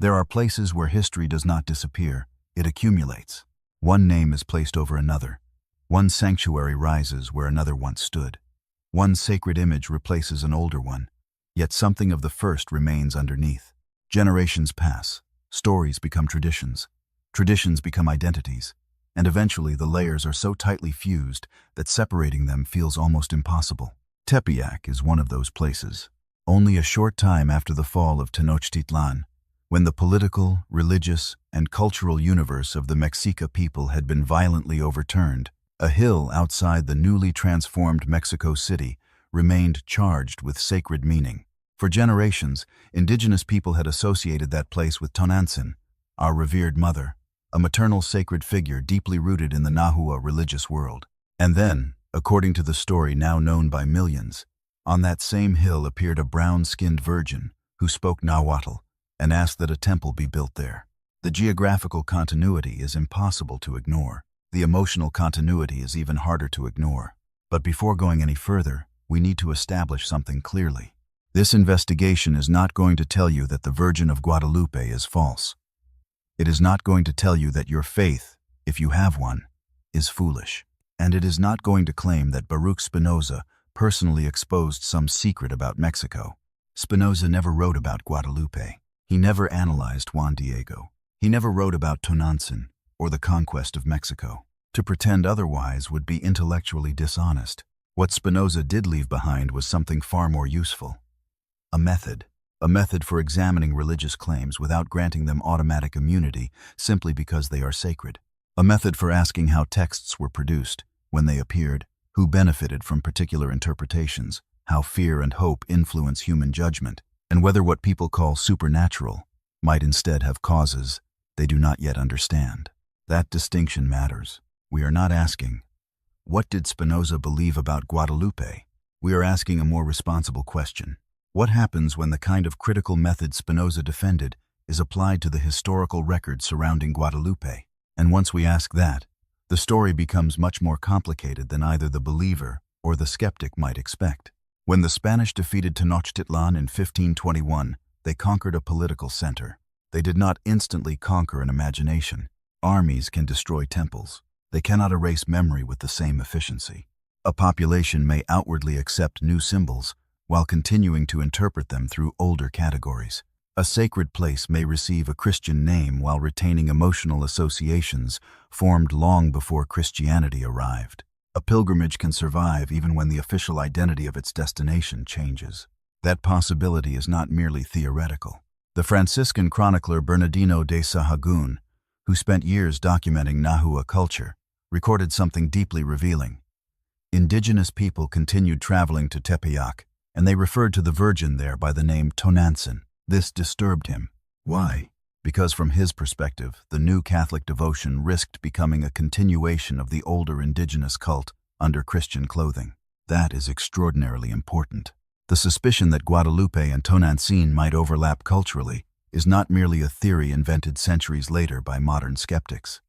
There are places where history does not disappear, it accumulates. One name is placed over another. One sanctuary rises where another once stood. One sacred image replaces an older one, yet something of the first remains underneath. Generations pass, stories become traditions become identities, and eventually the layers are so tightly fused that separating them feels almost impossible. Tepeyac is one of those places. Only a short time after the fall of Tenochtitlan, when the political, religious, and cultural universe of the Mexica people had been violently overturned, a hill outside the newly transformed Mexico City remained charged with sacred meaning. For generations, indigenous people had associated that place with Tonantzin, our revered mother, a maternal sacred figure deeply rooted in the Nahua religious world. And then, according to the story now known by millions, on that same hill appeared a brown-skinned virgin who spoke Nahuatl and asked that a temple be built there. The geographical continuity is impossible to ignore. The emotional continuity is even harder to ignore. But before going any further, we need to establish something clearly. This investigation is not going to tell you that the Virgin of Guadalupe is false. It is not going to tell you that your faith, if you have one, is foolish. And it is not going to claim that Baruch Spinoza personally exposed some secret about Mexico. Spinoza never wrote about Guadalupe. He never analyzed Juan Diego. He never wrote about Tonantzin or the conquest of Mexico. To pretend otherwise would be intellectually dishonest. What Spinoza did leave behind was something far more useful. A method for examining religious claims without granting them automatic immunity simply because they are sacred. A method for asking how texts were produced, when they appeared, who benefited from particular interpretations, how fear and hope influence human judgment, and whether what people call supernatural might instead have causes they do not yet understand. That distinction matters. We are not asking, what did Spinoza believe about Guadalupe? We are asking a more responsible question. What happens when the kind of critical method Spinoza defended is applied to the historical record surrounding Guadalupe? And once we ask that, the story becomes much more complicated than either the believer or the skeptic might expect. When the Spanish defeated Tenochtitlan in 1521, they conquered a political center. They did not instantly conquer an imagination. Armies can destroy temples. They cannot erase memory with the same efficiency. A population may outwardly accept new symbols while continuing to interpret them through older categories. A sacred place may receive a Christian name while retaining emotional associations formed long before Christianity arrived. A pilgrimage can survive even when the official identity of its destination changes. That possibility is not merely theoretical. The Franciscan chronicler Bernardino de Sahagún, who spent years documenting Nahua culture, recorded something deeply revealing. Indigenous people continued traveling to Tepeyac, and they referred to the Virgin there by the name Tonantzin. This disturbed him. Why? Because from his perspective, the new Catholic devotion risked becoming a continuation of the older indigenous cult under Christian clothing. That is extraordinarily important. The suspicion that Guadalupe and Tonantzin might overlap culturally is not merely a theory invented centuries later by modern skeptics.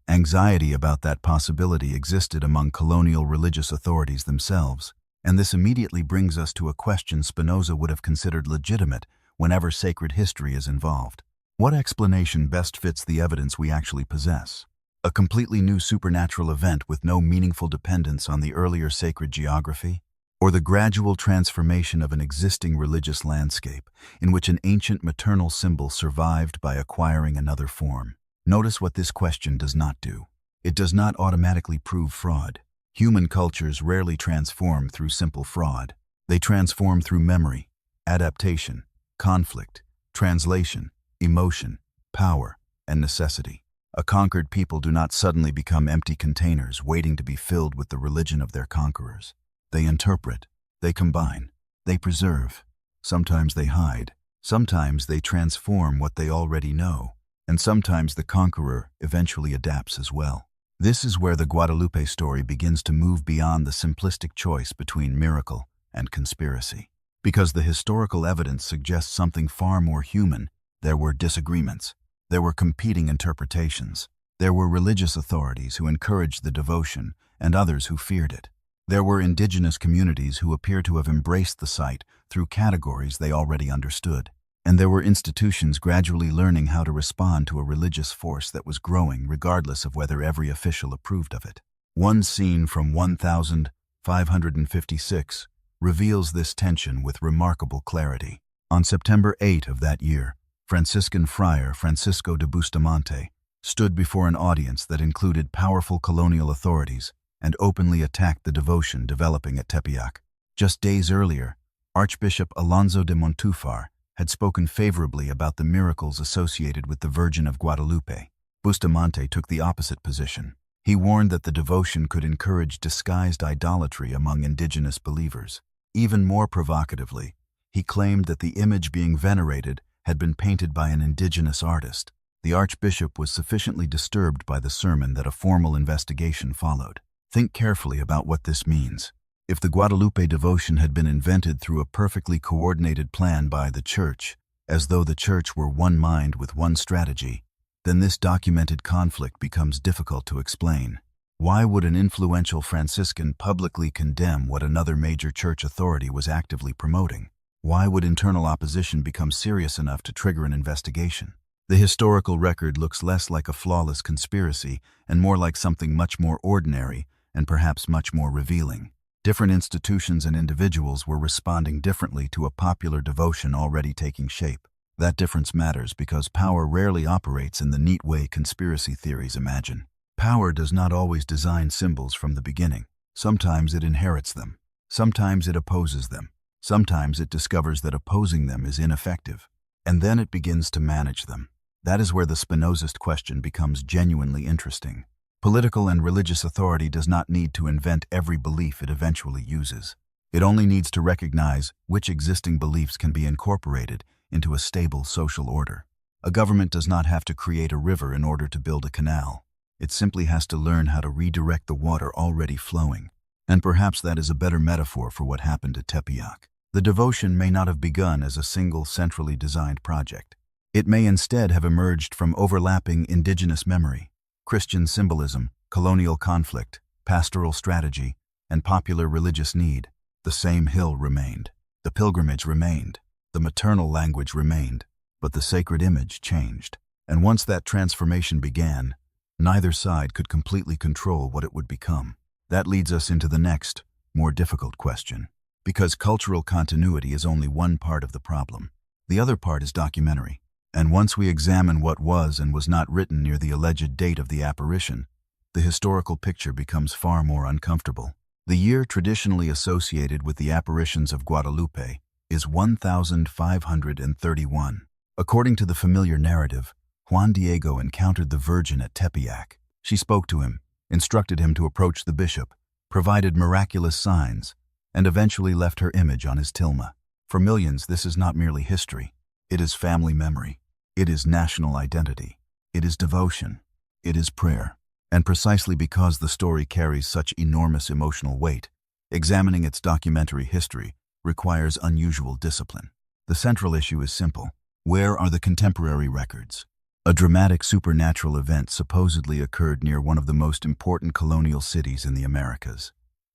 Anxiety about that possibility existed among colonial religious authorities themselves, and this immediately brings us to a question Spinoza would have considered legitimate whenever sacred history is involved. What explanation best fits the evidence we actually possess? A completely new supernatural event with no meaningful dependence on the earlier sacred geography? Or the gradual transformation of an existing religious landscape in which an ancient maternal symbol survived by acquiring another form? Notice what this question does not do. It does not automatically prove fraud. Human cultures rarely transform through simple fraud. They transform through memory, adaptation, conflict, translation, emotion, power, and necessity. A conquered people do not suddenly become empty containers waiting to be filled with the religion of their conquerors. They interpret, they combine, they preserve. Sometimes they hide. Sometimes they transform what they already know. And sometimes the conqueror eventually adapts as well. This is where the Guadalupe story begins to move beyond the simplistic choice between miracle and conspiracy. Because the historical evidence suggests something far more human, there were disagreements. There were competing interpretations. There were religious authorities who encouraged the devotion and others who feared it. There were indigenous communities who appear to have embraced the site through categories they already understood. And there were institutions gradually learning how to respond to a religious force that was growing regardless of whether every official approved of it. One scene from 1556 reveals this tension with remarkable clarity. On September 8 of that year, Franciscan friar Francisco de Bustamante stood before an audience that included powerful colonial authorities and openly attacked the devotion developing at Tepeyac. Just days earlier, Archbishop Alonso de Montúfar had spoken favorably about the miracles associated with the Virgin of Guadalupe. Bustamante took the opposite position. He warned that the devotion could encourage disguised idolatry among indigenous believers. Even more provocatively, he claimed that the image being venerated had been painted by an indigenous artist. The archbishop was sufficiently disturbed by the sermon that a formal investigation followed. Think carefully about what this means. If the Guadalupe devotion had been invented through a perfectly coordinated plan by the Church, as though the Church were one mind with one strategy, then this documented conflict becomes difficult to explain. Why would an influential Franciscan publicly condemn what another major church authority was actively promoting? Why would internal opposition become serious enough to trigger an investigation? The historical record looks less like a flawless conspiracy and more like something much more ordinary and perhaps much more revealing. Different institutions and individuals were responding differently to a popular devotion already taking shape. That difference matters because power rarely operates in the neat way conspiracy theories imagine. Power does not always design symbols from the beginning. Sometimes it inherits them. Sometimes it opposes them. Sometimes it discovers that opposing them is ineffective. And then it begins to manage them. That is where the Spinozist question becomes genuinely interesting. Political and religious authority does not need to invent every belief it eventually uses. It only needs to recognize which existing beliefs can be incorporated into a stable social order. A government does not have to create a river in order to build a canal. It simply has to learn how to redirect the water already flowing. And perhaps that is a better metaphor for what happened at Tepeyac. The devotion may not have begun as a single centrally designed project. It may instead have emerged from overlapping indigenous memory, Christian symbolism, colonial conflict, pastoral strategy, and popular religious need. The same hill remained. The pilgrimage remained. The maternal language remained. But the sacred image changed. And once that transformation began, neither side could completely control what it would become. That leads us into the next, more difficult question. Because cultural continuity is only one part of the problem. The other part is documentary. And once we examine what was and was not written near the alleged date of the apparition, the historical picture becomes far more uncomfortable. The year traditionally associated with the apparitions of Guadalupe is 1531. According to the familiar narrative, Juan Diego encountered the Virgin at Tepeyac. She spoke to him, instructed him to approach the bishop, provided miraculous signs, and eventually left her image on his tilma. For millions, this is not merely history. It is family memory. It is national identity. It is devotion. It is prayer. And precisely because the story carries such enormous emotional weight, examining its documentary history requires unusual discipline. The central issue is simple. Where are the contemporary records? A dramatic supernatural event supposedly occurred near one of the most important colonial cities in the Americas.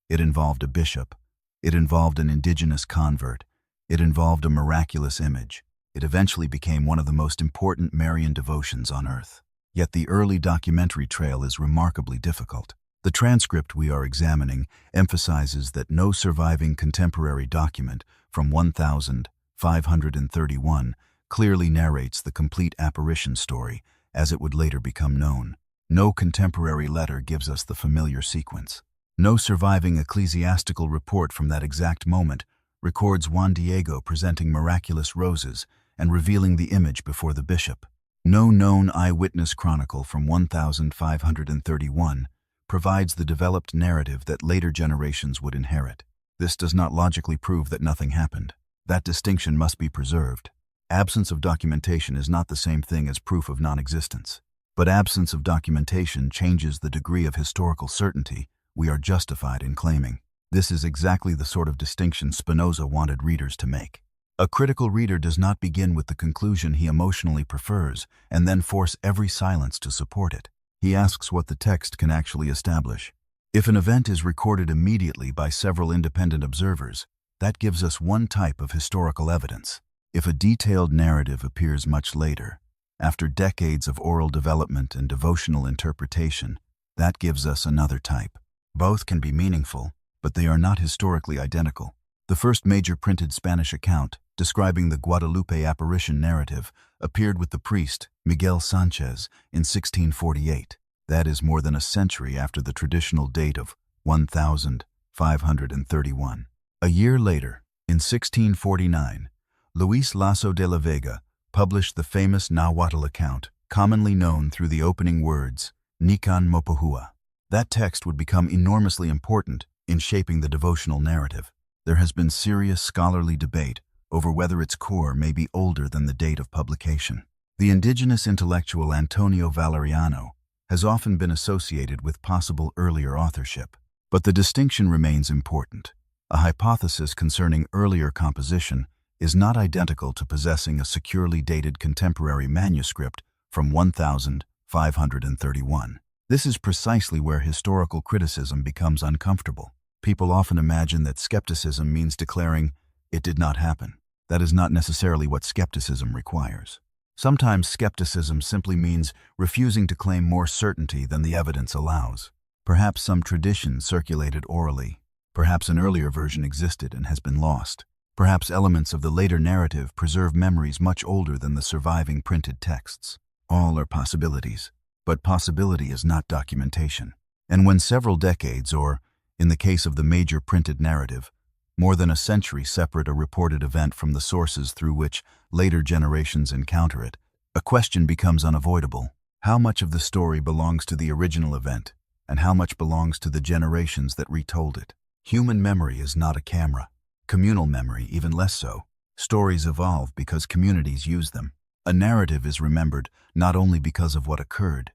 It involved a bishop. It involved an indigenous convert. It involved a miraculous image. It eventually became one of the most important Marian devotions on earth. Yet the early documentary trail is remarkably difficult. The transcript we are examining emphasizes that no surviving contemporary document from 1531 clearly narrates the complete apparition story as it would later become known. No contemporary letter gives us the familiar sequence. No surviving ecclesiastical report from that exact moment records Juan Diego presenting miraculous roses and revealing the image before the bishop. No known eyewitness chronicle from 1531 provides the developed narrative that later generations would inherit. This does not logically prove that nothing happened. That distinction must be preserved. Absence of documentation is not the same thing as proof of non-existence. But absence of documentation changes the degree of historical certainty we are justified in claiming. This is exactly the sort of distinction Spinoza wanted readers to make. A critical reader does not begin with the conclusion he emotionally prefers and then force every silence to support it. He asks what the text can actually establish. If an event is recorded immediately by several independent observers, that gives us one type of historical evidence. If a detailed narrative appears much later, after decades of oral development and devotional interpretation, that gives us another type. Both can be meaningful, but they are not historically identical. The first major printed Spanish account, describing the Guadalupe apparition narrative, appeared with the priest, Miguel Sanchez, in 1648. That is more than a century after the traditional date of 1531. A year later, in 1649, Luis Lasso de la Vega published the famous Nahuatl account, commonly known through the opening words, Nican Mopohua. That text would become enormously important in shaping the devotional narrative. There has been serious scholarly debate over whether its core may be older than the date of publication. The indigenous intellectual Antonio Valeriano has often been associated with possible earlier authorship, but the distinction remains important. A hypothesis concerning earlier composition is not identical to possessing a securely dated contemporary manuscript from 1531. This is precisely where historical criticism becomes uncomfortable. People often imagine that skepticism means declaring, "It did not happen." That is not necessarily what skepticism requires. Sometimes skepticism simply means refusing to claim more certainty than the evidence allows. Perhaps some tradition circulated orally. Perhaps an earlier version existed and has been lost. Perhaps elements of the later narrative preserve memories much older than the surviving printed texts. All are possibilities, but possibility is not documentation. And when several decades, or, in the case of the major printed narrative, more than a century separate a reported event from the sources through which later generations encounter it, a question becomes unavoidable. How much of the story belongs to the original event, and how much belongs to the generations that retold it? Human memory is not a camera. Communal memory, even less so. Stories evolve because communities use them. A narrative is remembered not only because of what occurred,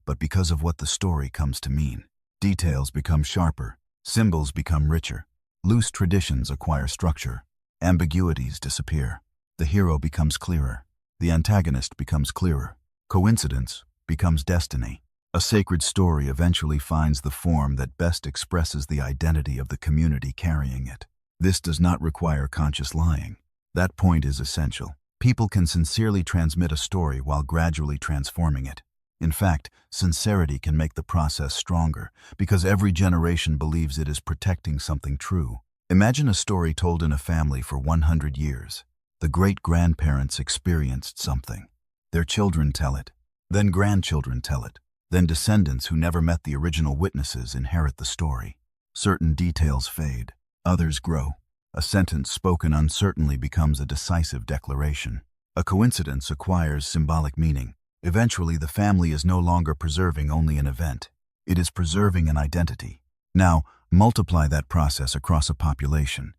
but because of what the story comes to mean. Details become sharper, symbols become richer, loose traditions acquire structure, ambiguities disappear. The hero becomes clearer, the antagonist becomes clearer, coincidence becomes destiny. A sacred story eventually finds the form that best expresses the identity of the community carrying it. This does not require conscious lying. That point is essential. People can sincerely transmit a story while gradually transforming it. In fact, sincerity can make the process stronger because every generation believes it is protecting something true. Imagine a story told in a family for 100 years. The great-grandparents experienced something. Their children tell it. Then grandchildren tell it. Then descendants who never met the original witnesses inherit the story. Certain details fade. Others grow. A sentence spoken uncertainly becomes a decisive declaration. A coincidence acquires symbolic meaning. Eventually, the family is no longer preserving only an event. It is preserving an identity. Now, multiply that process across a population.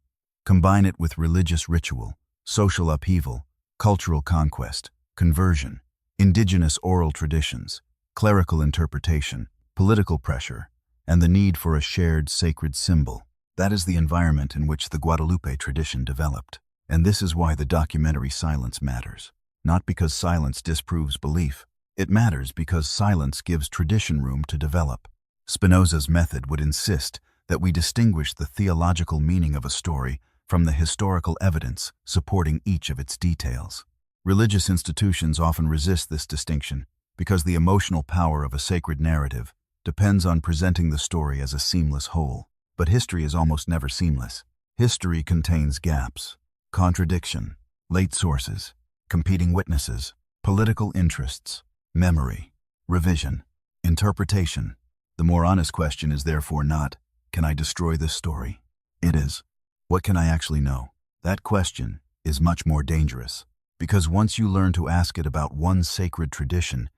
Combine it with religious ritual, social upheaval, cultural conquest, conversion, indigenous oral traditions, clerical interpretation, political pressure, and the need for a shared sacred symbol. That is the environment in which the Guadalupe tradition developed. And this is why the documentary silence matters. Not because silence disproves belief. It matters because silence gives tradition room to develop. Spinoza's method would insist that we distinguish the theological meaning of a story from the historical evidence supporting each of its details. Religious institutions often resist this distinction because the emotional power of a sacred narrative depends on presenting the story as a seamless whole. But history is almost never seamless. History contains gaps, contradiction, late sources, competing witnesses, political interests, memory, revision, interpretation. The more honest question is therefore not, can I destroy this story? It is, what can I actually know? That question is much more dangerous, because once you learn to ask it about one sacred tradition,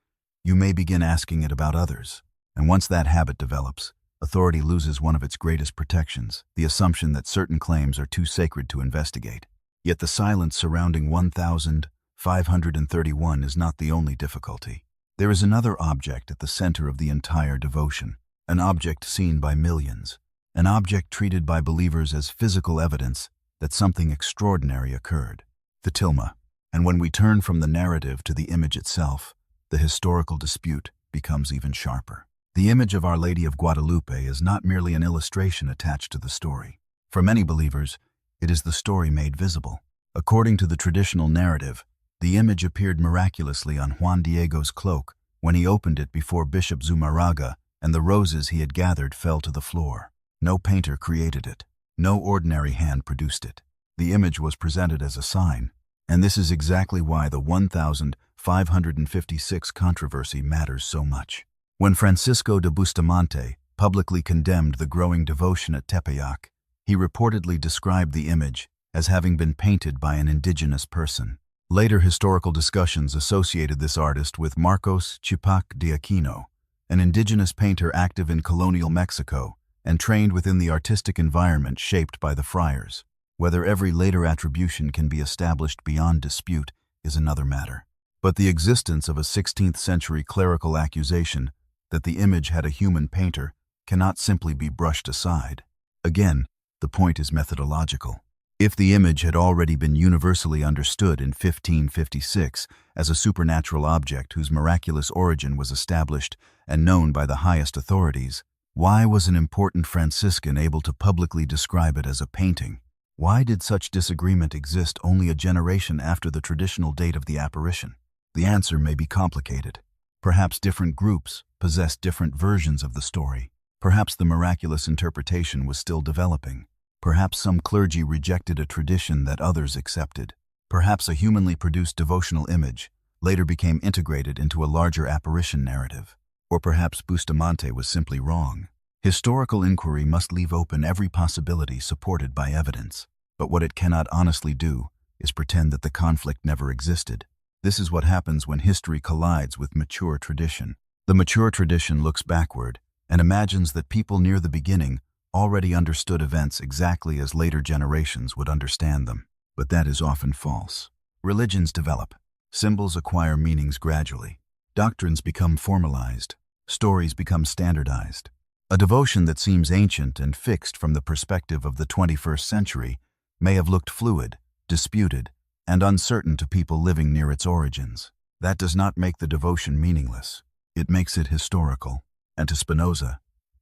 you may begin asking it about others. And once that habit develops, authority loses one of its greatest protections, the assumption that certain claims are too sacred to investigate. Yet the silence surrounding 1531 is not the only difficulty. There is another object at the center of the entire devotion, an object seen by millions, an object treated by believers as physical evidence that something extraordinary occurred, the tilma. And when we turn from the narrative to the image itself, the historical dispute becomes even sharper. The image of Our Lady of Guadalupe is not merely an illustration attached to the story. For many believers, it is the story made visible. According to the traditional narrative, the image appeared miraculously on Juan Diego's cloak when he opened it before Bishop Zumarraga, and the roses he had gathered fell to the floor. No painter created it. No ordinary hand produced it. The image was presented as a sign, and this is exactly why the 1556 controversy matters so much. When Francisco de Bustamante publicly condemned the growing devotion at Tepeyac, he reportedly described the image as having been painted by an indigenous person. Later historical discussions associated this artist with Marcos Chipac de Aquino, an indigenous painter active in colonial Mexico and trained within the artistic environment shaped by the friars. Whether every later attribution can be established beyond dispute is another matter. But the existence of a 16th-century clerical accusation that the image had a human painter cannot simply be brushed aside. Again, the point is methodological. If the image had already been universally understood in 1556 as a supernatural object whose miraculous origin was established and known by the highest authorities, why was an important Franciscan able to publicly describe it as a painting? Why did such disagreement exist only a generation after the traditional date of the apparition? The answer may be complicated. Perhaps different groups possessed different versions of the story. Perhaps the miraculous interpretation was still developing. Perhaps some clergy rejected a tradition that others accepted. Perhaps a humanly produced devotional image later became integrated into a larger apparition narrative. Or perhaps Bustamante was simply wrong. Historical inquiry must leave open every possibility supported by evidence. But what it cannot honestly do is pretend that the conflict never existed. This is what happens when history collides with mature tradition. The mature tradition looks backward and imagines that people near the beginning already understood events exactly as later generations would understand them. But that is often false. Religions develop. Symbols acquire meanings gradually. Doctrines become formalized. Stories become standardized. A devotion that seems ancient and fixed from the perspective of the 21st century may have looked fluid, disputed, and uncertain to people living near its origins. That does not make the devotion meaningless. It makes it historical. And to Spinoza,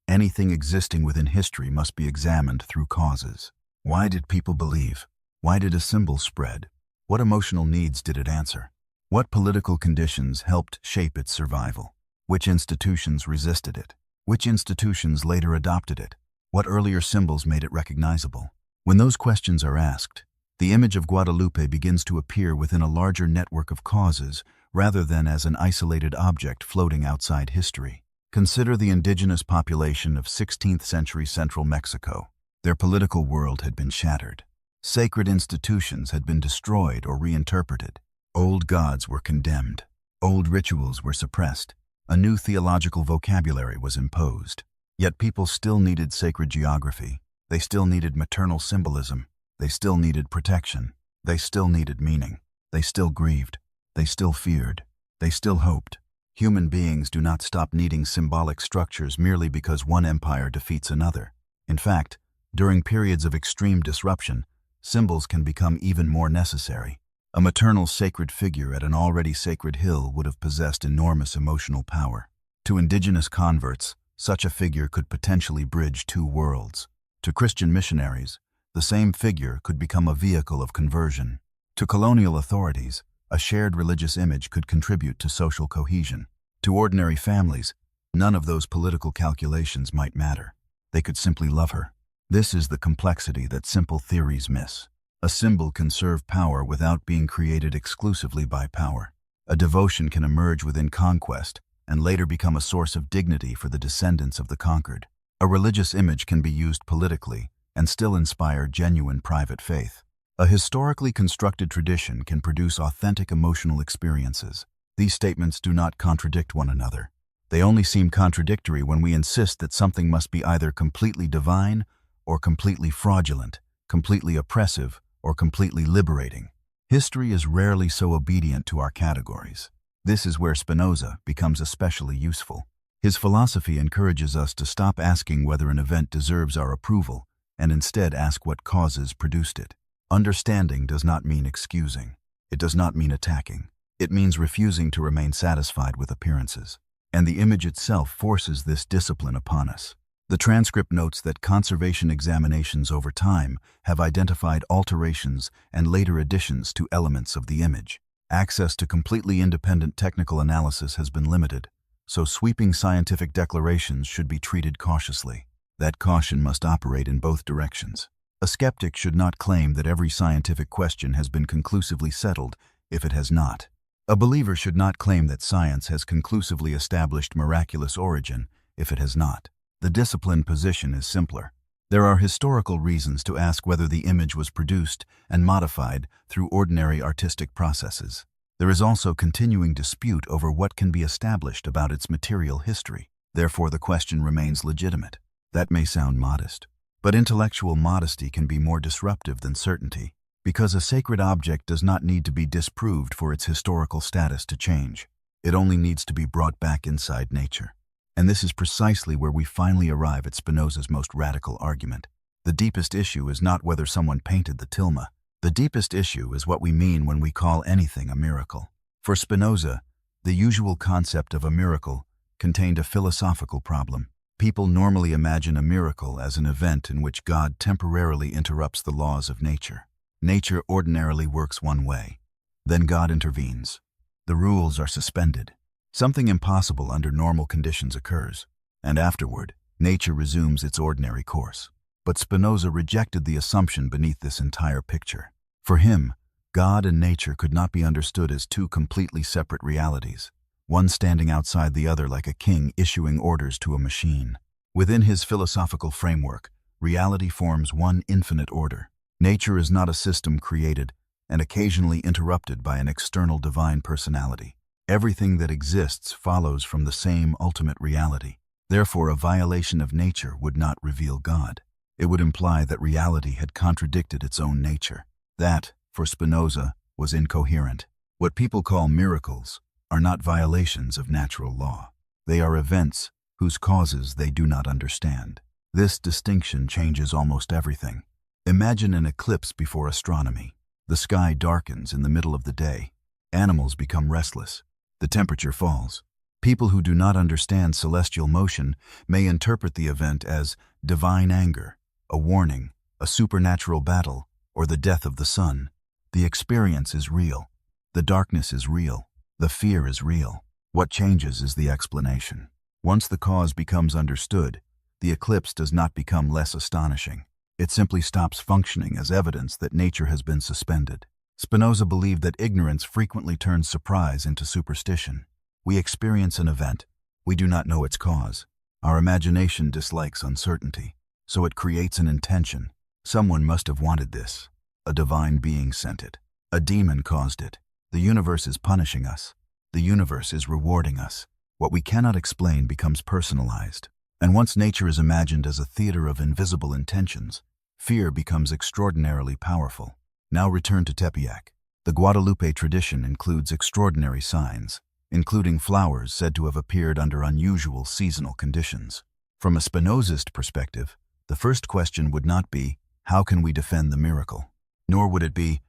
anything existing within history must be examined through causes. Why did people believe? Why did a symbol spread? What emotional needs did it answer? What political conditions helped shape its survival? Which institutions resisted it? Which institutions later adopted it? What earlier symbols made it recognizable? When those questions are asked, the image of Guadalupe begins to appear within a larger network of causes rather than as an isolated object floating outside history. Consider the indigenous population of 16th-century central Mexico. Their political world had been shattered. Sacred institutions had been destroyed or reinterpreted. Old gods were condemned. Old rituals were suppressed. A new theological vocabulary was imposed. Yet people still needed sacred geography. They still needed maternal symbolism. They still needed protection. They still needed meaning. They still grieved. They still feared. They still hoped. Human beings do not stop needing symbolic structures merely because one empire defeats another. In fact, during periods of extreme disruption, symbols can become even more necessary. A maternal sacred figure at an already sacred hill would have possessed enormous emotional power. To indigenous converts, such a figure could potentially bridge two worlds. To Christian missionaries, the same figure could become a vehicle of conversion. To colonial authorities, a shared religious image could contribute to social cohesion. To ordinary families, none of those political calculations might matter. They could simply love her. This is the complexity that simple theories miss. A symbol can serve power without being created exclusively by power. A devotion can emerge within conquest and later become a source of dignity for the descendants of the conquered. A religious image can be used politically and still inspire genuine private faith. A historically constructed tradition can produce authentic emotional experiences. These statements do not contradict one another. They only seem contradictory when we insist that something must be either completely divine or completely fraudulent, completely oppressive or completely liberating. History is rarely so obedient to our categories. This is where Spinoza becomes especially useful. His philosophy encourages us to stop asking whether an event deserves our approval and instead ask what causes produced it. Understanding does not mean excusing. It does not mean attacking. It means refusing to remain satisfied with appearances. And the image itself forces this discipline upon us. The transcript notes that conservation examinations over time have identified alterations and later additions to elements of the image. Access to completely independent technical analysis has been limited, so sweeping scientific declarations should be treated cautiously. That caution must operate in both directions. A skeptic should not claim that every scientific question has been conclusively settled if it has not. A believer should not claim that science has conclusively established miraculous origin if it has not. The disciplined position is simpler. There are historical reasons to ask whether the image was produced and modified through ordinary artistic processes. There is also continuing dispute over what can be established about its material history. Therefore, the question remains legitimate. That may sound modest, but intellectual modesty can be more disruptive than certainty, because a sacred object does not need to be disproved for its historical status to change. It only needs to be brought back inside nature. And this is precisely where we finally arrive at Spinoza's most radical argument. The deepest issue is not whether someone painted the tilma. The deepest issue is what we mean when we call anything a miracle. For Spinoza, the usual concept of a miracle contained a philosophical problem. People normally imagine a miracle as an event in which God temporarily interrupts the laws of nature. Nature ordinarily works one way. Then God intervenes. The rules are suspended. Something impossible under normal conditions occurs, and afterward, nature resumes its ordinary course. But Spinoza rejected the assumption beneath this entire picture. For him, God and nature could not be understood as two completely separate realities, one standing outside the other like a king issuing orders to a machine. Within his philosophical framework, reality forms one infinite order. Nature is not a system created and occasionally interrupted by an external divine personality. Everything that exists follows from the same ultimate reality. Therefore, a violation of nature would not reveal God. It would imply that reality had contradicted its own nature. That, for Spinoza, was incoherent. What people call miracles are not violations of natural law. They are events whose causes they do not understand. This distinction changes almost everything. Imagine an eclipse before astronomy. The sky darkens in the middle of the day. Animals become restless. The temperature falls. People who do not understand celestial motion may interpret the event as divine anger, a warning, a supernatural battle, or the death of the sun. The experience is real. The darkness is real. The fear is real. What changes is the explanation. Once the cause becomes understood, the eclipse does not become less astonishing. It simply stops functioning as evidence that nature has been suspended. Spinoza believed that ignorance frequently turns surprise into superstition. We experience an event. We do not know its cause. Our imagination dislikes uncertainty, so it creates an intention. Someone must have wanted this. A divine being sent it. A demon caused it. The universe is punishing us. The universe is rewarding us. What we cannot explain becomes personalized. And once nature is imagined as a theater of invisible intentions, fear becomes extraordinarily powerful. Now return to Tepeyac. The Guadalupe tradition includes extraordinary signs, including flowers said to have appeared under unusual seasonal conditions. From a Spinozist perspective, the first question would not be, how can we defend the miracle? Nor would it be,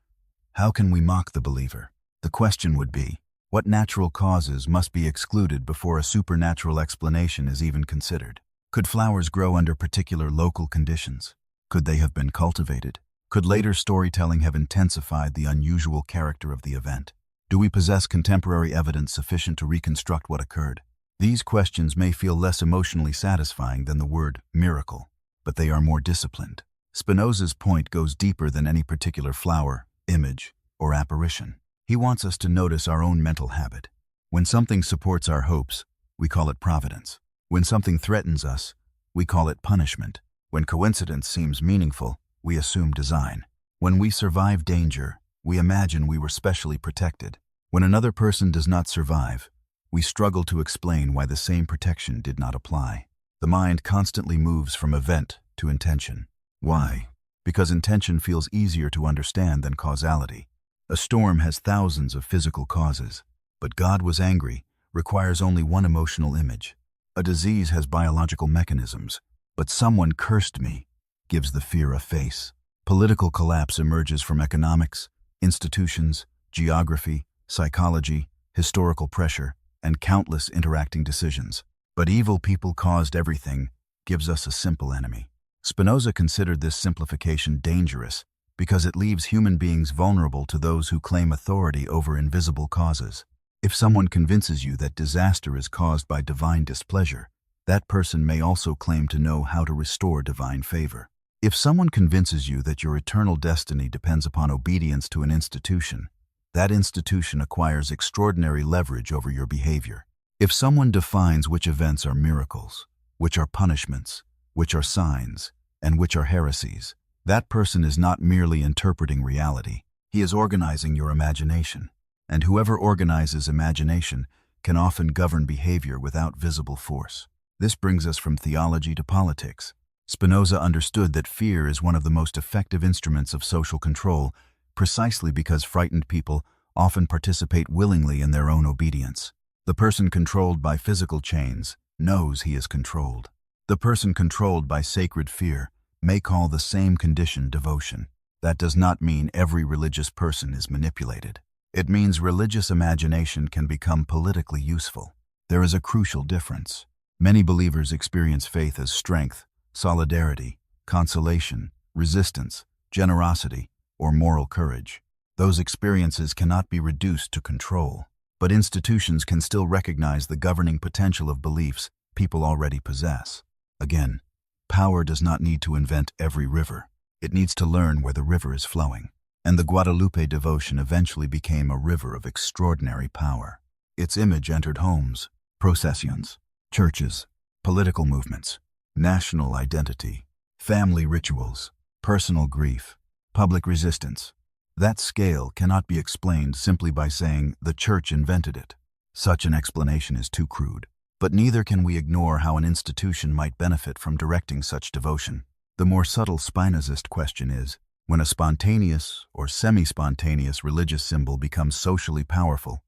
how can we mock the believer? The question would be, what natural causes must be excluded before a supernatural explanation is even considered? Could flowers grow under particular local conditions? Could they have been cultivated? Could later storytelling have intensified the unusual character of the event? Do we possess contemporary evidence sufficient to reconstruct what occurred? These questions may feel less emotionally satisfying than the word miracle, but they are more disciplined. Spinoza's point goes deeper than any particular flower, image, or apparition. He wants us to notice our own mental habit. When something supports our hopes, we call it providence. When something threatens us, we call it punishment. When coincidence seems meaningful, we assume design. When we survive danger, we imagine we were specially protected. When another person does not survive, we struggle to explain why the same protection did not apply. The mind constantly moves from event to intention. Why? Because intention feels easier to understand than causality. A storm has thousands of physical causes, but God was angry requires only one emotional image. A disease has biological mechanisms, but someone cursed me gives the fear a face. Political collapse emerges from economics, institutions, geography, psychology, historical pressure, and countless interacting decisions. But evil people caused everything gives us a simple enemy. Spinoza considered this simplification dangerous because it leaves human beings vulnerable to those who claim authority over invisible causes. If someone convinces you that disaster is caused by divine displeasure, that person may also claim to know how to restore divine favor. If someone convinces you that your eternal destiny depends upon obedience to an institution, that institution acquires extraordinary leverage over your behavior. If someone defines which events are miracles, which are punishments, which are signs, and which are heresies, that person is not merely interpreting reality, he is organizing your imagination. And whoever organizes imagination can often govern behavior without visible force. This brings us from theology to politics. Spinoza understood that fear is one of the most effective instruments of social control, precisely because frightened people often participate willingly in their own obedience. The person controlled by physical chains knows he is controlled. The person controlled by sacred fear may call the same condition devotion. That does not mean every religious person is manipulated. It means religious imagination can become politically useful. There is a crucial difference. Many believers experience faith as strength, solidarity, consolation, resistance, generosity, or moral courage. Those experiences cannot be reduced to control, but institutions can still recognize the governing potential of beliefs people already possess. Again, power does not need to invent every river. It needs to learn where the river is flowing. And the Guadalupe devotion eventually became a river of extraordinary power. Its image entered homes, processions, churches, political movements, national identity, family rituals, personal grief, public resistance. That scale cannot be explained simply by saying the church invented it. Such an explanation is too crude. But neither can we ignore how an institution might benefit from directing such devotion. The more subtle Spinozist question is, when a spontaneous or semi-spontaneous religious symbol becomes socially powerful,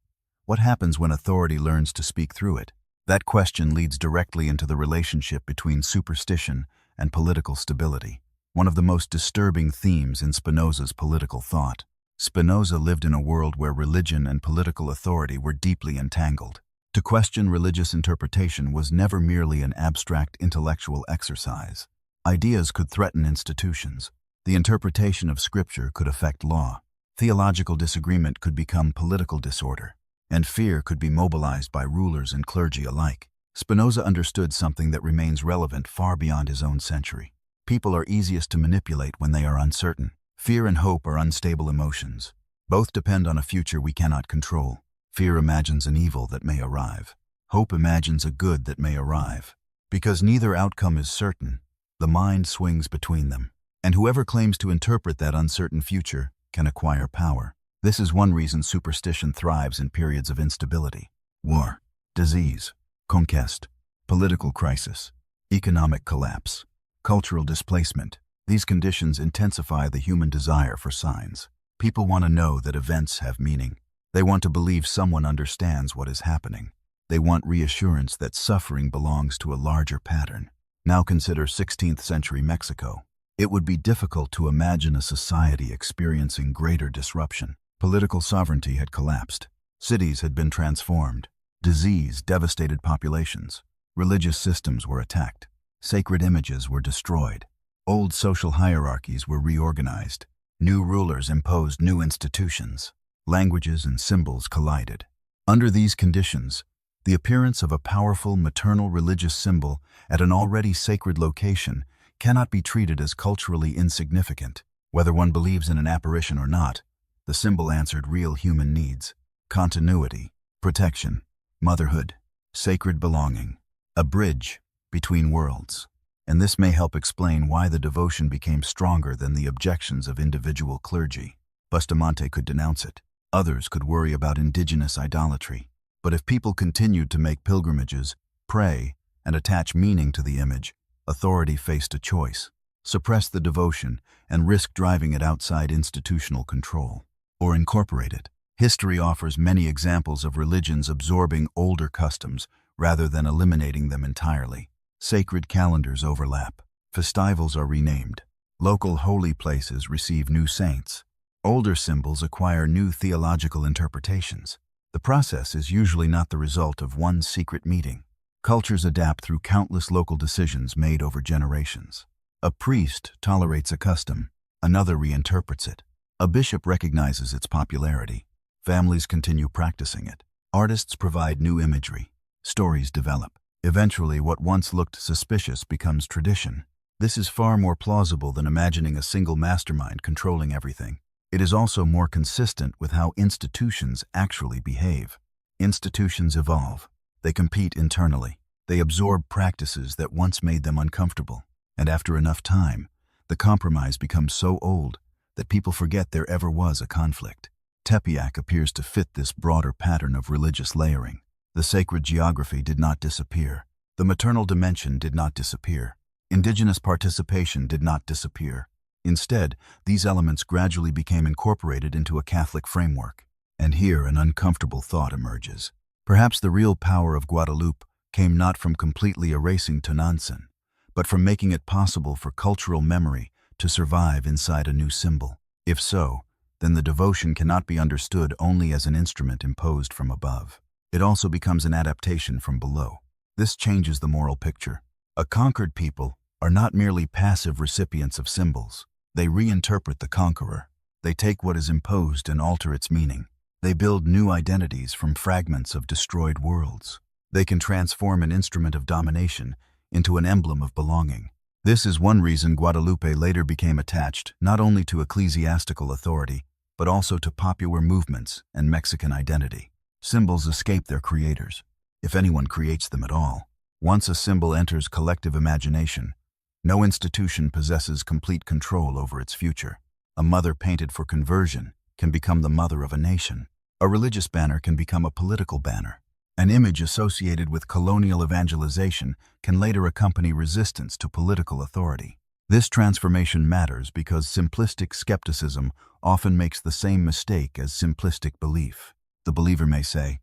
what happens when authority learns to speak through it? That question leads directly into the relationship between superstition and political stability, one of the most disturbing themes in Spinoza's political thought. Spinoza lived in a world where religion and political authority were deeply entangled. To question religious interpretation was never merely an abstract intellectual exercise. Ideas could threaten institutions. The interpretation of Scripture could affect law. Theological disagreement could become political disorder. And fear could be mobilized by rulers and clergy alike. Spinoza understood something that remains relevant far beyond his own century. People are easiest to manipulate when they are uncertain. Fear and hope are unstable emotions. Both depend on a future we cannot control. Fear imagines an evil that may arrive. Hope imagines a good that may arrive. Because neither outcome is certain, the mind swings between them. And whoever claims to interpret that uncertain future can acquire power. This is one reason superstition thrives in periods of instability. War, disease, conquest, political crisis, economic collapse, cultural displacement. These conditions intensify the human desire for signs. People want to know that events have meaning. They want to believe someone understands what is happening. They want reassurance that suffering belongs to a larger pattern. Now consider 16th century Mexico. It would be difficult to imagine a society experiencing greater disruption. Political sovereignty had collapsed. Cities had been transformed. Disease devastated populations. Religious systems were attacked. Sacred images were destroyed. Old social hierarchies were reorganized. New rulers imposed new institutions. Languages and symbols collided. Under these conditions, the appearance of a powerful maternal religious symbol at an already sacred location cannot be treated as culturally insignificant. Whether one believes in an apparition or not, the symbol answered real human needs: continuity, protection, motherhood, sacred belonging, a bridge between worlds. And this may help explain why the devotion became stronger than the objections of individual clergy. Bustamante could denounce it. Others could worry about indigenous idolatry. But if people continued to make pilgrimages, pray, and attach meaning to the image, authority faced a choice: suppress the devotion and risk driving it outside institutional control, or incorporate it. History offers many examples of religions absorbing older customs rather than eliminating them entirely. Sacred calendars overlap. Festivals are renamed. Local holy places receive new saints. Older symbols acquire new theological interpretations. The process is usually not the result of one secret meeting. Cultures adapt through countless local decisions made over generations. A priest tolerates a custom, another reinterprets it. A bishop recognizes its popularity. Families continue practicing it. Artists provide new imagery. Stories develop. Eventually, what once looked suspicious becomes tradition. This is far more plausible than imagining a single mastermind controlling everything. It is also more consistent with how institutions actually behave. Institutions evolve. They compete internally. They absorb practices that once made them uncomfortable. And after enough time, the compromise becomes so old that people forget there ever was a conflict. Tepeyac appears to fit this broader pattern of religious layering. The sacred geography did not disappear. The maternal dimension did not disappear. Indigenous participation did not disappear. Instead, these elements gradually became incorporated into a Catholic framework. And here an uncomfortable thought emerges. Perhaps the real power of Guadalupe came not from completely erasing Tonantzin, but from making it possible for cultural memory to survive inside a new symbol. If so, then the devotion cannot be understood only as an instrument imposed from above. It also becomes an adaptation from below. This changes the moral picture. A conquered people are not merely passive recipients of symbols. They reinterpret the conqueror. They take what is imposed and alter its meaning. They build new identities from fragments of destroyed worlds. They can transform an instrument of domination into an emblem of belonging. This is one reason Guadalupe later became attached not only to ecclesiastical authority, but also to popular movements and Mexican identity. Symbols escape their creators, if anyone creates them at all. Once a symbol enters collective imagination, no institution possesses complete control over its future. A mother painted for conversion can become the mother of a nation. A religious banner can become a political banner. An image associated with colonial evangelization can later accompany resistance to political authority. This transformation matters because simplistic skepticism often makes the same mistake as simplistic belief. The believer may say,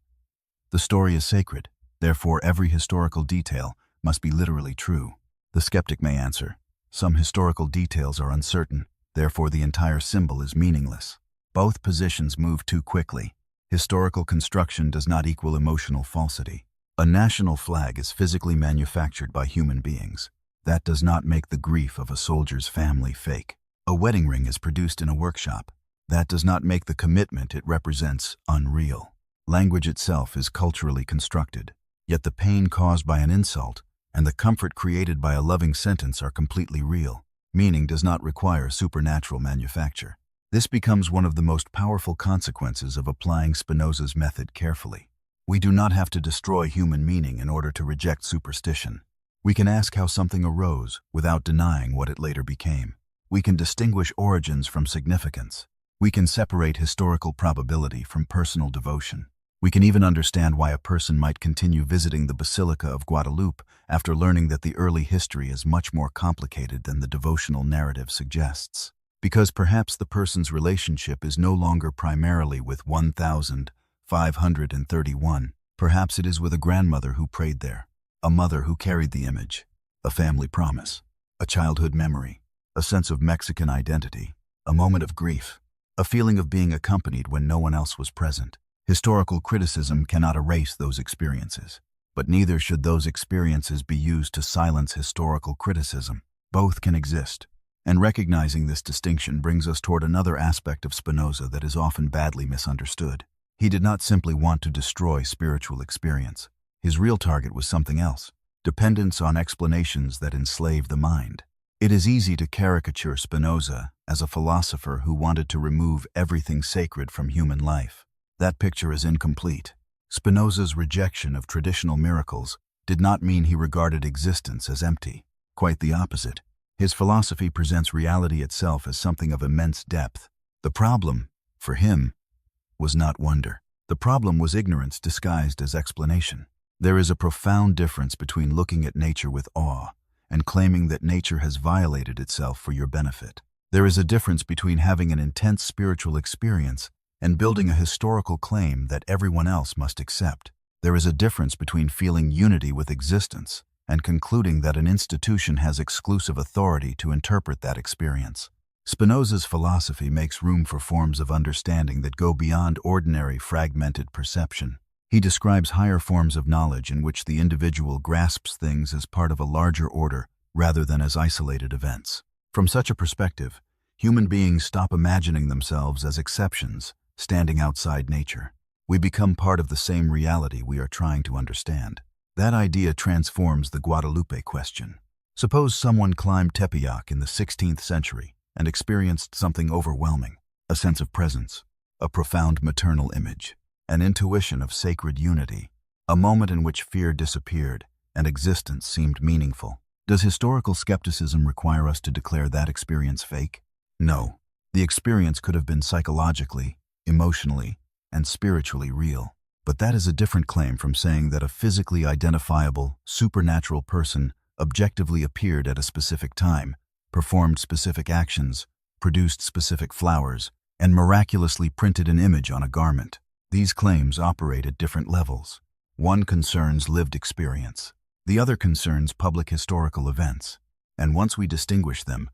"The story is sacred, therefore every historical detail must be literally true." The skeptic may answer, "Some historical details are uncertain, therefore the entire symbol is meaningless." Both positions move too quickly. Historical construction does not equal emotional falsity. A national flag is physically manufactured by human beings. That does not make the grief of a soldier's family fake. A wedding ring is produced in a workshop. That does not make the commitment it represents unreal. Language itself is culturally constructed, yet the pain caused by an insult and the comfort created by a loving sentence are completely real. Meaning does not require supernatural manufacture. This becomes one of the most powerful consequences of applying Spinoza's method carefully. We do not have to destroy human meaning in order to reject superstition. We can ask how something arose without denying what it later became. We can distinguish origins from significance. We can separate historical probability from personal devotion. We can even understand why a person might continue visiting the Basilica of Guadalupe after learning that the early history is much more complicated than the devotional narrative suggests. Because perhaps the person's relationship is no longer primarily with 1531. Perhaps it is with a grandmother who prayed there, a mother who carried the image, a family promise, a childhood memory, a sense of Mexican identity, a moment of grief, a feeling of being accompanied when no one else was present. Historical criticism cannot erase those experiences, but neither should those experiences be used to silence historical criticism. Both can exist. And recognizing this distinction brings us toward another aspect of Spinoza that is often badly misunderstood. He did not simply want to destroy spiritual experience. His real target was something else: dependence on explanations that enslave the mind. It is easy to caricature Spinoza as a philosopher who wanted to remove everything sacred from human life. That picture is incomplete. Spinoza's rejection of traditional miracles did not mean he regarded existence as empty. Quite the opposite. His philosophy presents reality itself as something of immense depth. The problem, for him, was not wonder. The problem was ignorance disguised as explanation. There is a profound difference between looking at nature with awe and claiming that nature has violated itself for your benefit. There is a difference between having an intense spiritual experience and building a historical claim that everyone else must accept. There is a difference between feeling unity with existence and concluding that an institution has exclusive authority to interpret that experience. Spinoza's philosophy makes room for forms of understanding that go beyond ordinary fragmented perception. He describes higher forms of knowledge in which the individual grasps things as part of a larger order rather than as isolated events. From such a perspective, human beings stop imagining themselves as exceptions, standing outside nature. We become part of the same reality we are trying to understand. That idea transforms the Guadalupe question. Suppose someone climbed Tepeyac in the 16th century and experienced something overwhelming, a sense of presence, a profound maternal image, an intuition of sacred unity, a moment in which fear disappeared and existence seemed meaningful. Does historical skepticism require us to declare that experience fake? No. The experience could have been psychologically, emotionally, and spiritually real. But that is a different claim from saying that a physically identifiable, supernatural person objectively appeared at a specific time, performed specific actions, produced specific flowers, and miraculously printed an image on a garment. These claims operate at different levels. One concerns lived experience. The other concerns public historical events. And once we distinguish them,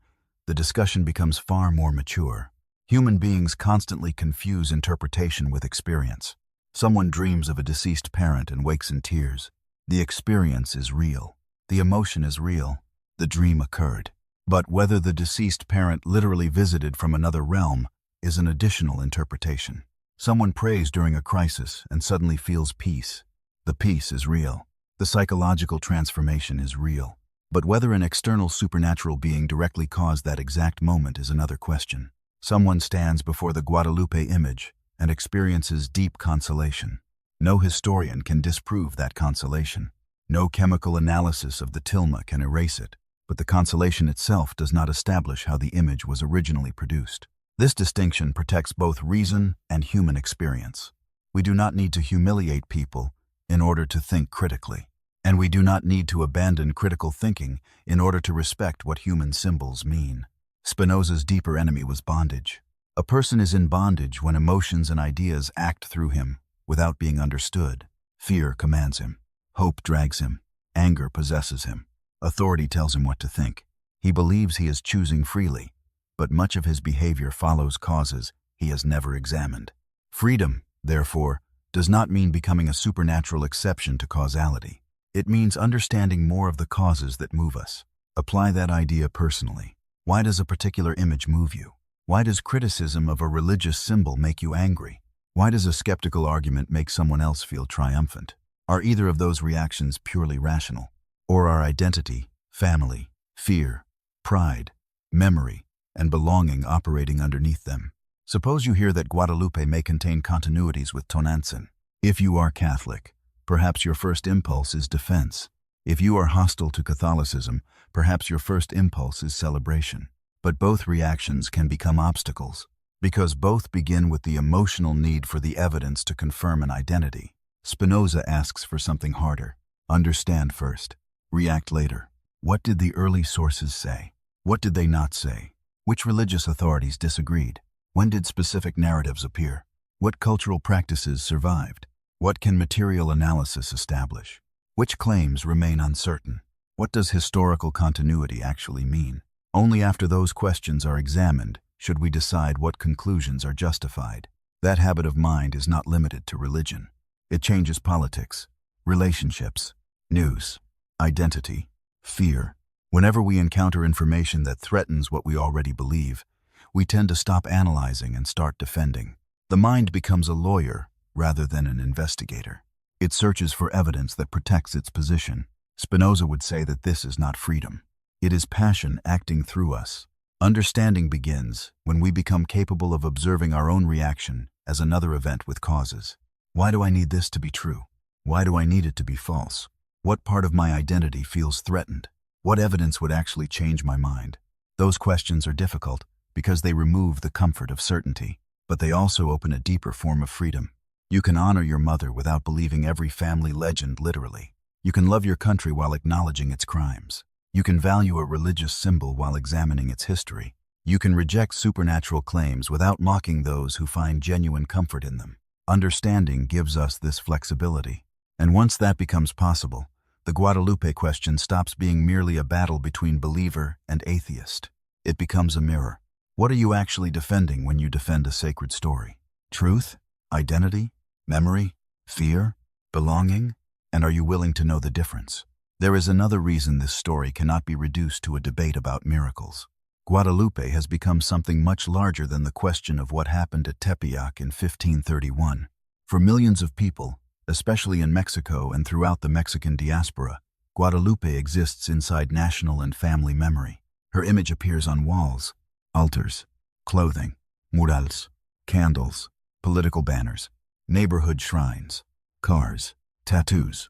the discussion becomes far more mature. Human beings constantly confuse interpretation with experience. Someone dreams of a deceased parent and wakes in tears. The experience is real. The emotion is real. The dream occurred. But whether the deceased parent literally visited from another realm is an additional interpretation. Someone prays during a crisis and suddenly feels peace. The peace is real. The psychological transformation is real. But whether an external supernatural being directly caused that exact moment is another question. Someone stands before the Guadalupe image and experiences deep consolation. No historian can disprove that consolation. No chemical analysis of the tilma can erase it, but the consolation itself does not establish how the image was originally produced. This distinction protects both reason and human experience. We do not need to humiliate people in order to think critically, and we do not need to abandon critical thinking in order to respect what human symbols mean. Spinoza's deeper enemy was bondage. A person is in bondage when emotions and ideas act through him without being understood. Fear commands him. Hope drags him. Anger possesses him. Authority tells him what to think. He believes he is choosing freely, but much of his behavior follows causes he has never examined. Freedom, therefore, does not mean becoming a supernatural exception to causality. It means understanding more of the causes that move us. Apply that idea personally. Why does a particular image move you? Why does criticism of a religious symbol make you angry? Why does a skeptical argument make someone else feel triumphant? Are either of those reactions purely rational? Or are identity, family, fear, pride, memory, and belonging operating underneath them? Suppose you hear that Guadalupe may contain continuities with Tonantzin. If you are Catholic, perhaps your first impulse is defense. If you are hostile to Catholicism, perhaps your first impulse is celebration. But both reactions can become obstacles, because both begin with the emotional need for the evidence to confirm an identity. Spinoza asks for something harder. Understand first. React later. What did the early sources say? What did they not say? Which religious authorities disagreed? When did specific narratives appear? What cultural practices survived? What can material analysis establish? Which claims remain uncertain? What does historical continuity actually mean? Only after those questions are examined should we decide what conclusions are justified. That habit of mind is not limited to religion. It changes politics, relationships, news, identity, fear. Whenever we encounter information that threatens what we already believe, we tend to stop analyzing and start defending. The mind becomes a lawyer rather than an investigator. It searches for evidence that protects its position. Spinoza would say that this is not freedom. It is passion acting through us. Understanding begins when we become capable of observing our own reaction as another event with causes. Why do I need this to be true? Why do I need it to be false? What part of my identity feels threatened? What evidence would actually change my mind? Those questions are difficult because they remove the comfort of certainty, but they also open a deeper form of freedom. You can honor your mother without believing every family legend literally. You can love your country while acknowledging its crimes. You can value a religious symbol while examining its history. You can reject supernatural claims without mocking those who find genuine comfort in them. Understanding gives us this flexibility. And once that becomes possible, the Guadalupe question stops being merely a battle between believer and atheist. It becomes a mirror. What are you actually defending when you defend a sacred story? Truth? Identity? Memory? Fear? Belonging? And are you willing to know the difference? There is another reason this story cannot be reduced to a debate about miracles. Guadalupe has become something much larger than the question of what happened at Tepeyac in 1531. For millions of people, especially in Mexico and throughout the Mexican diaspora, Guadalupe exists inside national and family memory. Her image appears on walls, altars, clothing, murals, candles, political banners, neighborhood shrines, cars, tattoos,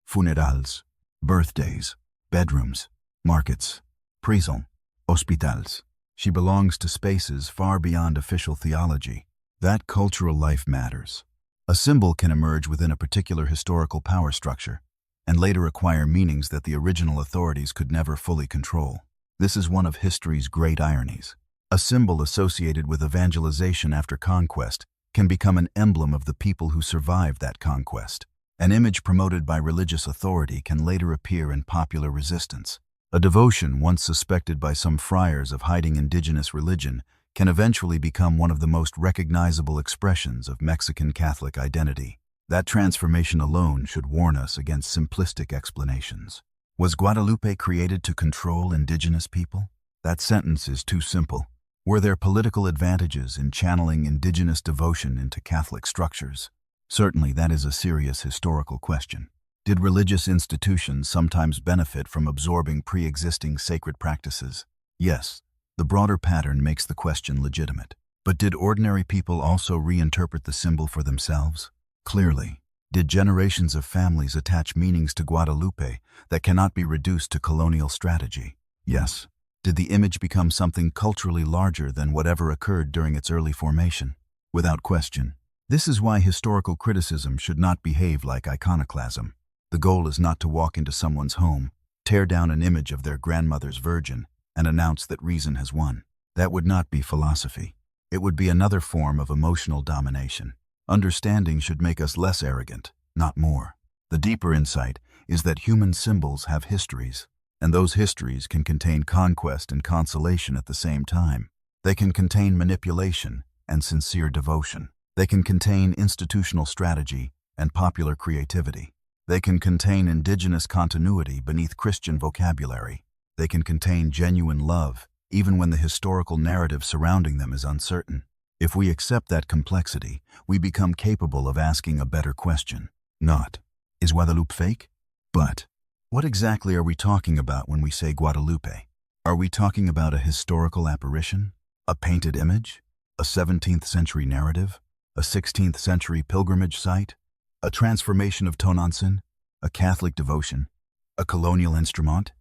funerals, birthdays, bedrooms, markets, prison, hospitals. She belongs to spaces far beyond official theology. That cultural life matters. A symbol can emerge within a particular historical power structure and later acquire meanings that the original authorities could never fully control. This is one of history's great ironies. A symbol associated with evangelization after conquest can become an emblem of the people who survived that conquest. An image promoted by religious authority can later appear in popular resistance. A devotion once suspected by some friars of hiding indigenous religion can eventually become one of the most recognizable expressions of Mexican Catholic identity. That transformation alone should warn us against simplistic explanations. Was Guadalupe created to control indigenous people? That sentence is too simple. Were there political advantages in channeling indigenous devotion into Catholic structures? Certainly, that is a serious historical question. Did religious institutions sometimes benefit from absorbing pre-existing sacred practices? Yes, the broader pattern makes the question legitimate. But did ordinary people also reinterpret the symbol for themselves? Clearly. Did generations of families attach meanings to Guadalupe that cannot be reduced to colonial strategy? Yes. Did the image become something culturally larger than whatever occurred during its early formation? Without question. This is why historical criticism should not behave like iconoclasm. The goal is not to walk into someone's home, tear down an image of their grandmother's Virgin, and announce that reason has won. That would not be philosophy. It would be another form of emotional domination. Understanding should make us less arrogant, not more. The deeper insight is that human symbols have histories, and those histories can contain conquest and consolation at the same time. They can contain manipulation and sincere devotion. They can contain institutional strategy and popular creativity. They can contain indigenous continuity beneath Christian vocabulary. They can contain genuine love, even when the historical narrative surrounding them is uncertain. If we accept that complexity, we become capable of asking a better question. Not, is Guadalupe fake? But, what exactly are we talking about when we say Guadalupe? Are we talking about a historical apparition? A painted image? A 17th century narrative? A 16th century pilgrimage site? A transformation of Tonantzin? A Catholic devotion? A colonial instrument?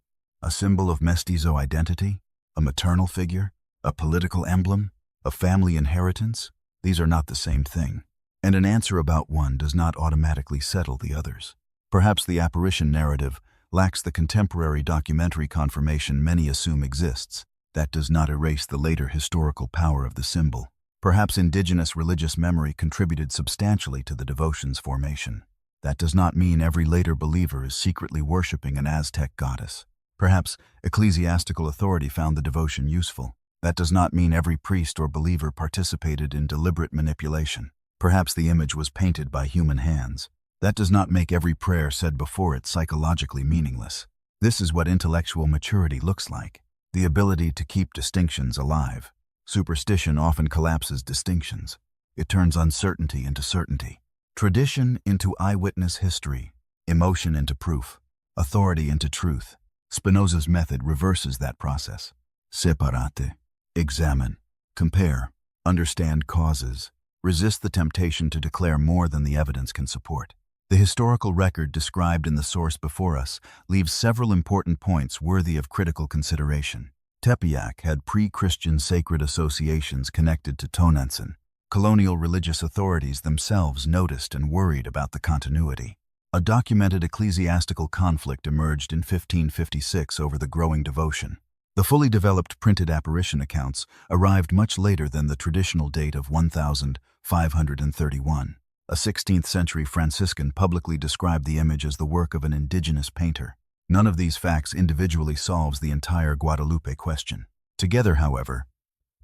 A symbol of mestizo identity? A maternal figure? A political emblem? A family inheritance? These are not the same thing. And an answer about one does not automatically settle the others. Perhaps the apparition narrative lacks the contemporary documentary confirmation many assume exists. That does not erase the later historical power of the symbol. Perhaps indigenous religious memory contributed substantially to the devotion's formation. That does not mean every later believer is secretly worshiping an Aztec goddess. Perhaps ecclesiastical authority found the devotion useful. That does not mean every priest or believer participated in deliberate manipulation. Perhaps the image was painted by human hands. That does not make every prayer said before it psychologically meaningless. This is what intellectual maturity looks like, the ability to keep distinctions alive. Superstition often collapses distinctions. It turns uncertainty into certainty, tradition into eyewitness history, emotion into proof, authority into truth. Spinoza's method reverses that process. Separate. Examine. Compare. Understand causes. Resist the temptation to declare more than the evidence can support. The historical record described in the source before us leaves several important points worthy of critical consideration. Tepeyac had pre-Christian sacred associations connected to Tonantzin. Colonial religious authorities themselves noticed and worried about the continuity. A documented ecclesiastical conflict emerged in 1556 over the growing devotion. The fully developed printed apparition accounts arrived much later than the traditional date of 1531. A 16th century Franciscan publicly described the image as the work of an indigenous painter. None of these facts individually solves the entire Guadalupe question. Together, however,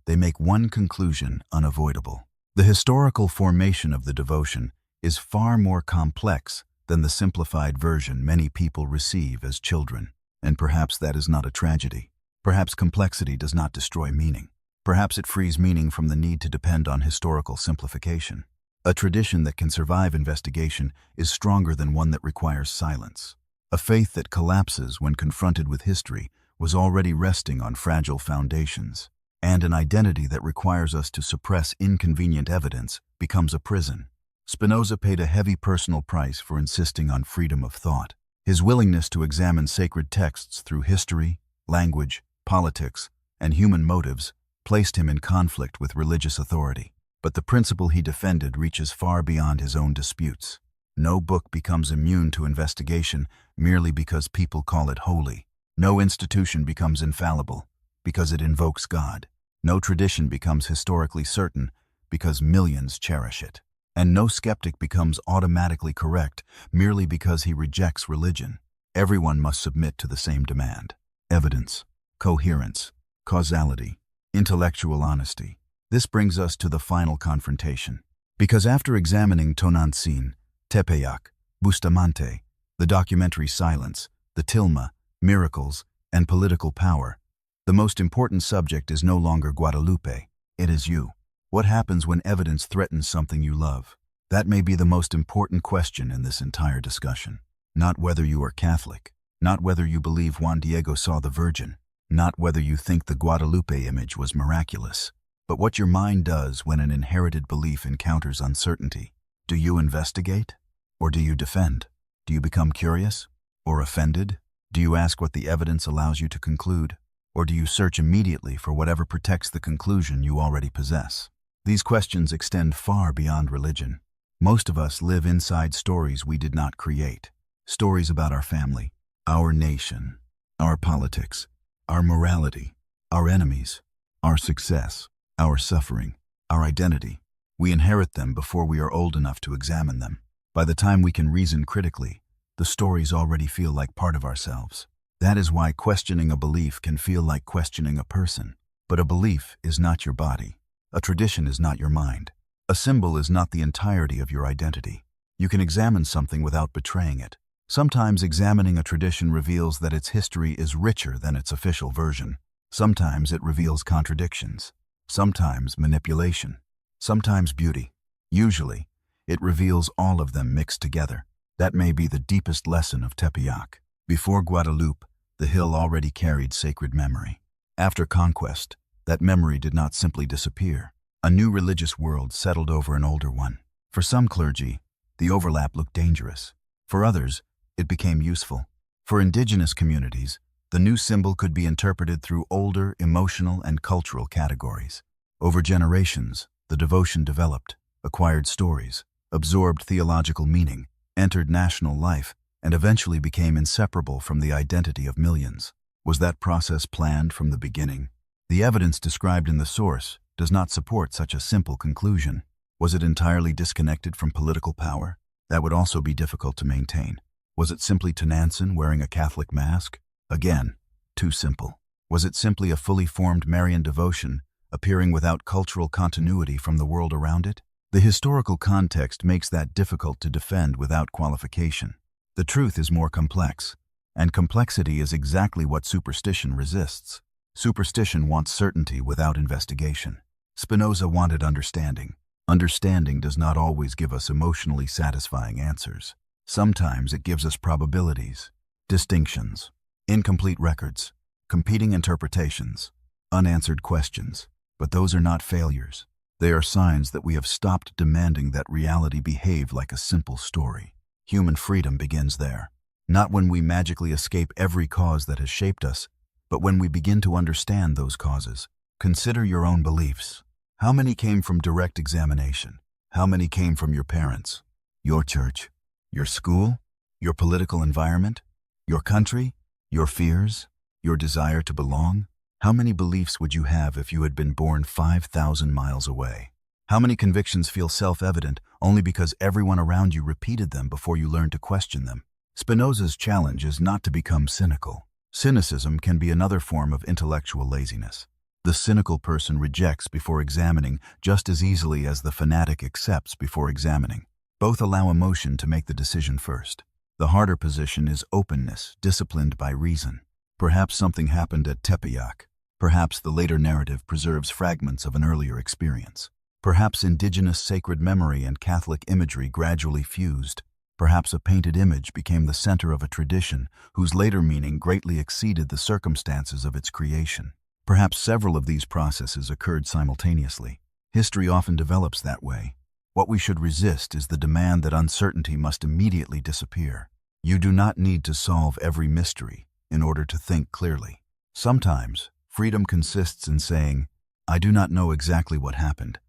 they make one conclusion unavoidable. The historical formation of the devotion is far more complex than the simplified version many people receive as children. And perhaps that is not a tragedy. Perhaps complexity does not destroy meaning. Perhaps it frees meaning from the need to depend on historical simplification. A tradition that can survive investigation is stronger than one that requires silence. A faith that collapses when confronted with history was already resting on fragile foundations, and an identity that requires us to suppress inconvenient evidence becomes a prison. Spinoza paid a heavy personal price for insisting on freedom of thought. His willingness to examine sacred texts through history, language, politics, and human motives placed him in conflict with religious authority. But the principle he defended reaches far beyond his own disputes. No book becomes immune to investigation merely because people call it holy. No institution becomes infallible because it invokes God. No tradition becomes historically certain because millions cherish it. And no skeptic becomes automatically correct merely because he rejects religion. Everyone must submit to the same demand: evidence, coherence, causality, intellectual honesty. This brings us to the final confrontation. Because after examining Tonantzin, Tepeyac, Bustamante, the documentary silence, the tilma, miracles, and political power, the most important subject is no longer Guadalupe, it is you. What happens when evidence threatens something you love? That may be the most important question in this entire discussion. Not whether you are Catholic, not whether you believe Juan Diego saw the Virgin, not whether you think the Guadalupe image was miraculous, but what your mind does when an inherited belief encounters uncertainty. Do you investigate? Or do you defend? Do you become curious? Or offended? Do you ask what the evidence allows you to conclude? Or do you search immediately for whatever protects the conclusion you already possess? These questions extend far beyond religion. Most of us live inside stories we did not create. Stories about our family, our nation, our politics, our morality, our enemies, our success, our suffering, our identity. We inherit them before we are old enough to examine them. By the time we can reason critically, the stories already feel like part of ourselves. That is why questioning a belief can feel like questioning a person. But a belief is not your body. A tradition is not your mind. A symbol is not the entirety of your identity. You can examine something without betraying it. Sometimes examining a tradition reveals that its history is richer than its official version. Sometimes it reveals contradictions. Sometimes manipulation. Sometimes beauty. Usually, it reveals all of them mixed together. That may be the deepest lesson of Tepeyac. Before Guadalupe, the hill already carried sacred memory. After conquest, that memory did not simply disappear. A new religious world settled over an older one. For some clergy, the overlap looked dangerous. For others, it became useful. For indigenous communities, the new symbol could be interpreted through older emotional and cultural categories. Over generations, the devotion developed, acquired stories, absorbed theological meaning, entered national life, and eventually became inseparable from the identity of millions. Was that process planned from the beginning? The evidence described in the source does not support such a simple conclusion. Was it entirely disconnected from political power? That would also be difficult to maintain. Was it simply Tonantzin wearing a Catholic mask? Again, too simple. Was it simply a fully formed Marian devotion, appearing without cultural continuity from the world around it? The historical context makes that difficult to defend without qualification. The truth is more complex, and complexity is exactly what superstition resists. Superstition wants certainty without investigation. Spinoza wanted understanding. Understanding does not always give us emotionally satisfying answers. Sometimes it gives us probabilities, distinctions, incomplete records, competing interpretations, unanswered questions. But those are not failures. They are signs that we have stopped demanding that reality behave like a simple story. Human freedom begins there. Not when we magically escape every cause that has shaped us, but when we begin to understand those causes. Consider your own beliefs. How many came from direct examination? How many came from your parents, your church, your school, your political environment, your country, your fears, your desire to belong? How many beliefs would you have if you had been born 5,000 miles away? How many convictions feel self-evident only because everyone around you repeated them before you learned to question them? Spinoza's challenge is not to become cynical. Cynicism can be another form of intellectual laziness. The cynical person rejects before examining just as easily as the fanatic accepts before examining. Both allow emotion to make the decision first. The harder position is openness, disciplined by reason. Perhaps something happened at Tepeyac. Perhaps the later narrative preserves fragments of an earlier experience. Perhaps indigenous sacred memory and Catholic imagery gradually fused. Perhaps a painted image became the center of a tradition whose later meaning greatly exceeded the circumstances of its creation. Perhaps several of these processes occurred simultaneously. History often develops that way. What we should resist is the demand that uncertainty must immediately disappear. You do not need to solve every mystery in order to think clearly. Sometimes, freedom consists in saying, "I do not know exactly what happened,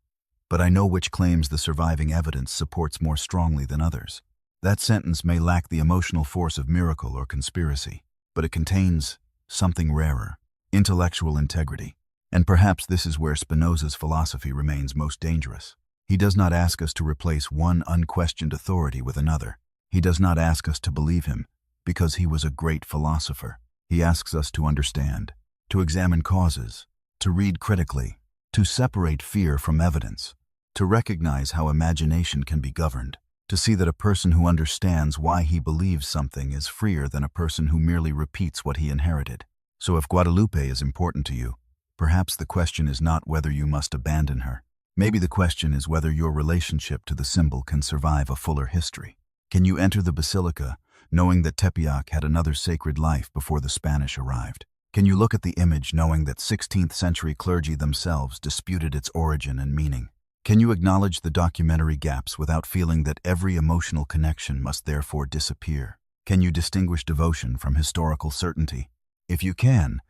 but I know which claims the surviving evidence supports more strongly than others." That sentence may lack the emotional force of miracle or conspiracy, but it contains something rarer: intellectual integrity. And perhaps this is where Spinoza's philosophy remains most dangerous. He does not ask us to replace one unquestioned authority with another. He does not ask us to believe him because he was a great philosopher. He asks us to understand, to examine causes, to read critically, to separate fear from evidence, to recognize how imagination can be governed, to see that a person who understands why he believes something is freer than a person who merely repeats what he inherited. So if Guadalupe is important to you, perhaps the question is not whether you must abandon her. Maybe the question is whether your relationship to the symbol can survive a fuller history. Can you enter the basilica knowing that Tepeyac had another sacred life before the Spanish arrived? Can you look at the image knowing that 16th century clergy themselves disputed its origin and meaning? Can you acknowledge the documentary gaps without feeling that every emotional connection must therefore disappear? Can you distinguish devotion from historical certainty? If you can,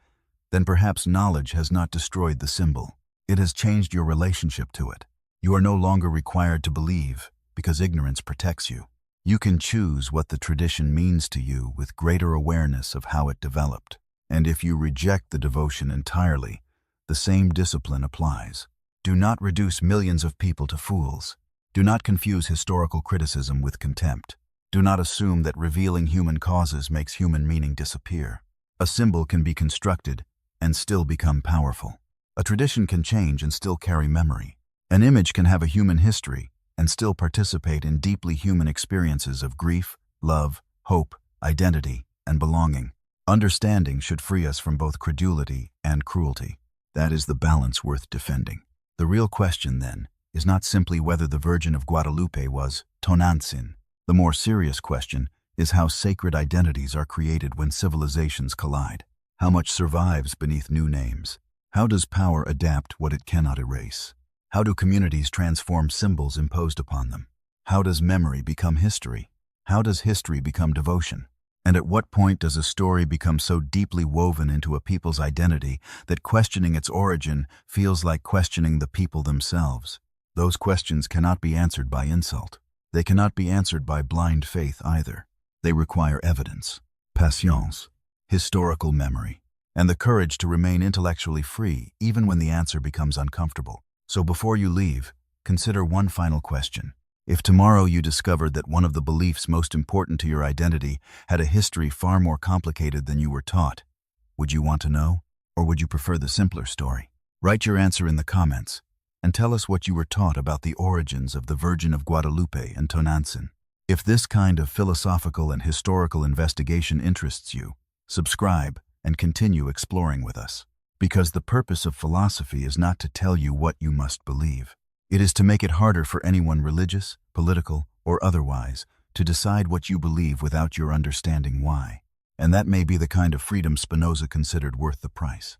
then perhaps knowledge has not destroyed the symbol. It has changed your relationship to it. You are no longer required to believe because ignorance protects you. You can choose what the tradition means to you with greater awareness of how it developed. And if you reject the devotion entirely, the same discipline applies. Do not reduce millions of people to fools. Do not confuse historical criticism with contempt. Do not assume that revealing human causes makes human meaning disappear. A symbol can be constructed and still become powerful. A tradition can change and still carry memory. An image can have a human history and still participate in deeply human experiences of grief, love, hope, identity, and belonging. Understanding should free us from both credulity and cruelty. That is the balance worth defending. The real question, then, is not simply whether the Virgin of Guadalupe was Tonantzin. The more serious question is how sacred identities are created when civilizations collide. How much survives beneath new names? How does power adapt what it cannot erase? How do communities transform symbols imposed upon them? How does memory become history? How does history become devotion? And at what point does a story become so deeply woven into a people's identity that questioning its origin feels like questioning the people themselves? Those questions cannot be answered by insult. They cannot be answered by blind faith either. They require evidence, patience, historical memory, and the courage to remain intellectually free even when the answer becomes uncomfortable. So before you leave, consider one final question. If tomorrow you discovered that one of the beliefs most important to your identity had a history far more complicated than you were taught, would you want to know, or would you prefer the simpler story? Write your answer in the comments, and tell us what you were taught about the origins of the Virgin of Guadalupe and Tonantzin. If this kind of philosophical and historical investigation interests you, subscribe and continue exploring with us. Because the purpose of philosophy is not to tell you what you must believe. It is to make it harder for anyone religious, political, or otherwise to decide what you believe without your understanding why. And that may be the kind of freedom Spinoza considered worth the price.